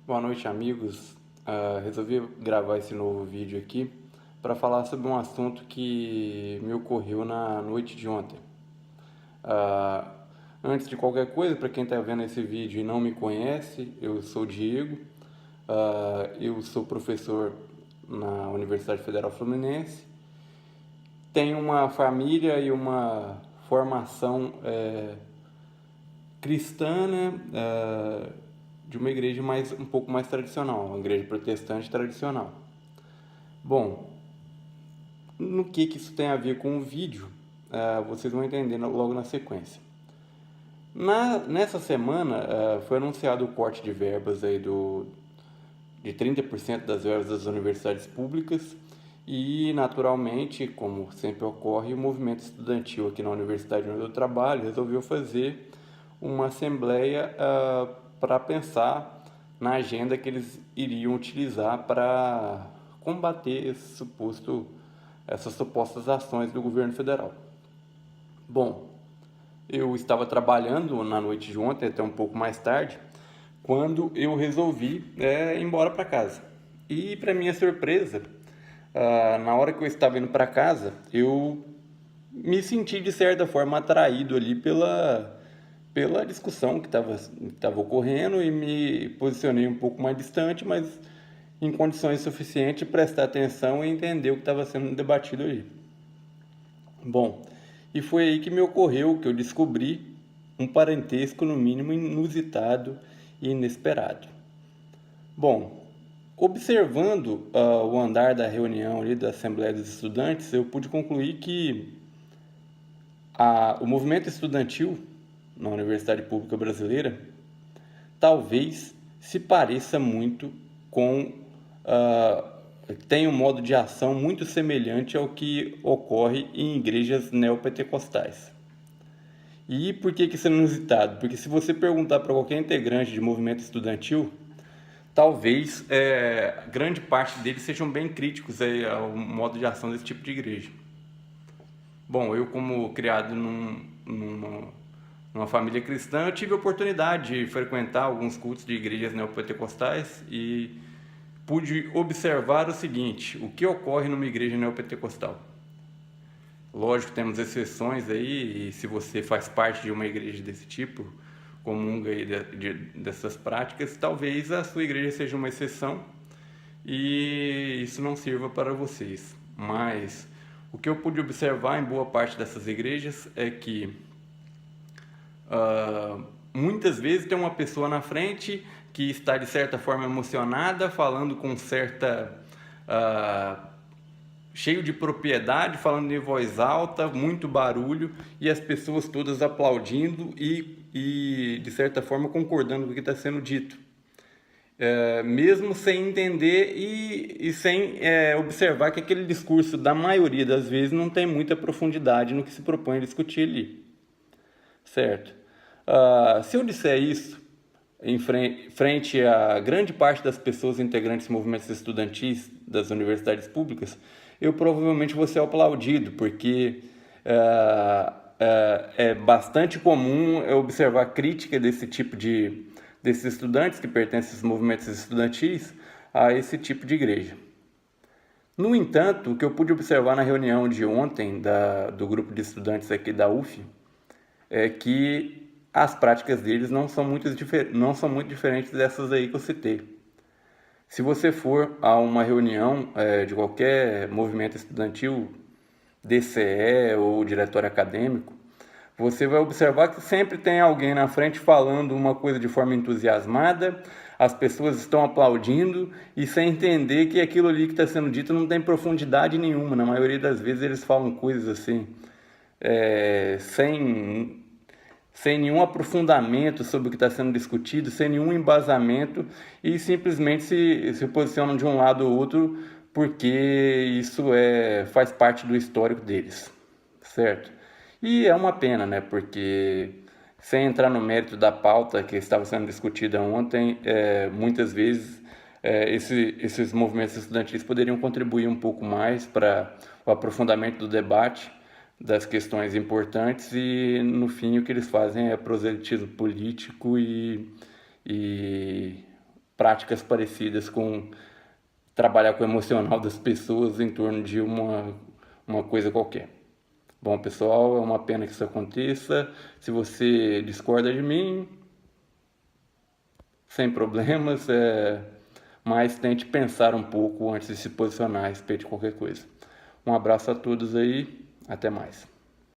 Boa noite, amigos. Resolvi gravar esse novo vídeo aqui para falar sobre um assunto que me ocorreu na noite de ontem. Ah, Antes de qualquer coisa, para quem está vendo esse vídeo e não me conhece, eu sou o Diego. Eu sou professor na Universidade Federal Fluminense. Tenho uma família e uma formação cristã, né? De uma igreja um pouco mais tradicional, uma igreja protestante tradicional. Bom, no que isso tem a ver com o vídeo, vocês vão entender logo na sequência. Nessa semana foi anunciado o corte de verbas aí de 30% das verbas das universidades públicas e, naturalmente, como sempre ocorre, o movimento estudantil aqui na universidade onde eu trabalho resolveu fazer uma assembleia para pensar na agenda que eles iriam utilizar para combater essas supostas ações do governo federal. Bom, eu estava trabalhando na noite de ontem, até um pouco mais tarde, quando eu resolvi ir embora para casa. E, para minha surpresa, na hora que eu estava indo para casa, eu me senti de certa forma atraído ali pela discussão que estava ocorrendo e me posicionei um pouco mais distante, mas em condições suficientes de prestar atenção e entender o que estava sendo debatido ali. Bom, e foi aí que me ocorreu que eu descobri um parentesco no mínimo inusitado e inesperado. Bom, observando o andar da reunião ali da Assembleia dos Estudantes, eu pude concluir que o movimento estudantil na Universidade Pública Brasileira talvez se pareça muito com tem um modo de ação muito semelhante ao que ocorre em igrejas neopentecostais. E por que isso é inusitado? Porque se você perguntar para qualquer integrante de movimento estudantil, talvez grande parte deles sejam bem críticos ao modo de ação desse tipo de igreja. Bom, eu como criado numa família cristã, eu tive a oportunidade de frequentar alguns cultos de igrejas neopentecostais e pude observar o seguinte: o que ocorre numa igreja neopentecostal. Lógico, temos exceções aí, e se você faz parte de uma igreja desse tipo, comunga aí dessas práticas, talvez a sua igreja seja uma exceção e isso não sirva para vocês. Mas o que eu pude observar em boa parte dessas igrejas é que muitas vezes tem uma pessoa na frente que está de certa forma emocionada, falando com cheio de propriedade, falando em voz alta, muito barulho, e as pessoas todas aplaudindo e de certa forma concordando com o que está sendo dito. Mesmo sem entender e sem observar que aquele discurso, da maioria das vezes, não tem muita profundidade no que se propõe a discutir ali. Certo? Se eu disser isso em frente a grande parte das pessoas integrantes de movimentos estudantis das universidades públicas, eu provavelmente vou ser aplaudido, porque é bastante comum eu observar crítica desses estudantes que pertencem aos movimentos estudantis a esse tipo de igreja. No entanto, o que eu pude observar na reunião de ontem do grupo de estudantes aqui da UF é que as práticas deles não são muito diferentes dessas aí que eu citei. Se você for a uma reunião de qualquer movimento estudantil, DCE ou diretório acadêmico, você vai observar que sempre tem alguém na frente falando uma coisa de forma entusiasmada, as pessoas estão aplaudindo e sem entender que aquilo ali que está sendo dito não tem profundidade nenhuma. Na maioria das vezes eles falam coisas assim, sem nenhum aprofundamento sobre o que está sendo discutido, sem nenhum embasamento e simplesmente se posicionam de um lado ou outro porque isso faz parte do histórico deles, certo? E é uma pena, né? Porque sem entrar no mérito da pauta que estava sendo discutida ontem, muitas vezes esses movimentos estudantis poderiam contribuir um pouco mais para o aprofundamento do debate das questões importantes e no fim o que eles fazem é proselitismo político e práticas parecidas com trabalhar com o emocional das pessoas em torno de uma coisa qualquer. Bom, pessoal, é uma pena que isso aconteça. Se você discorda de mim, sem problemas, mas tente pensar um pouco antes de se posicionar a respeito de qualquer coisa. Um abraço a todos aí, até mais.